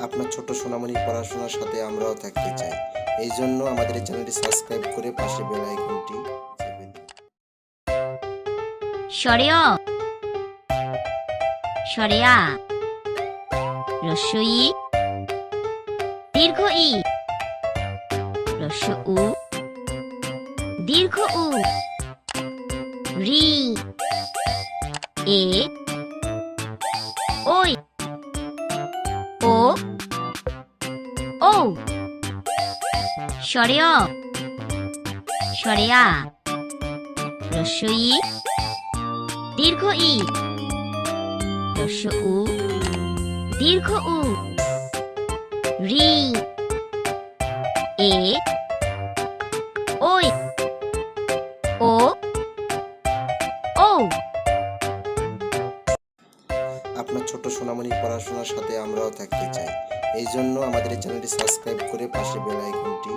আপনার ছোট সোনামণির পড়াশোনার সাথে আমরাও থাকতে চাই। এই জন্য আমাদের এই চ্যানেলটি সাবস্ক্রাইব করে পাশে বেল আইকনটি চেপে দিন। স্বরেয় স্বরেয়া রস্বই দীর্ঘ ই রস্ব উ দীর্ঘ উ রি এ ওই ও ও স্বরেয় স্বরেয়া রস্বই দীর্ঘ ই রস্ব উ দীর্ঘ উ রি এ ওই ও ও আপনার ছোট সোনামণির পড়াশোনার সাথে আমরাও থাকতে চাই। এই জন্য আমাদের এই চ্যানেলটি সাবস্ক্রাইব করে পাশে বেল আইকনটি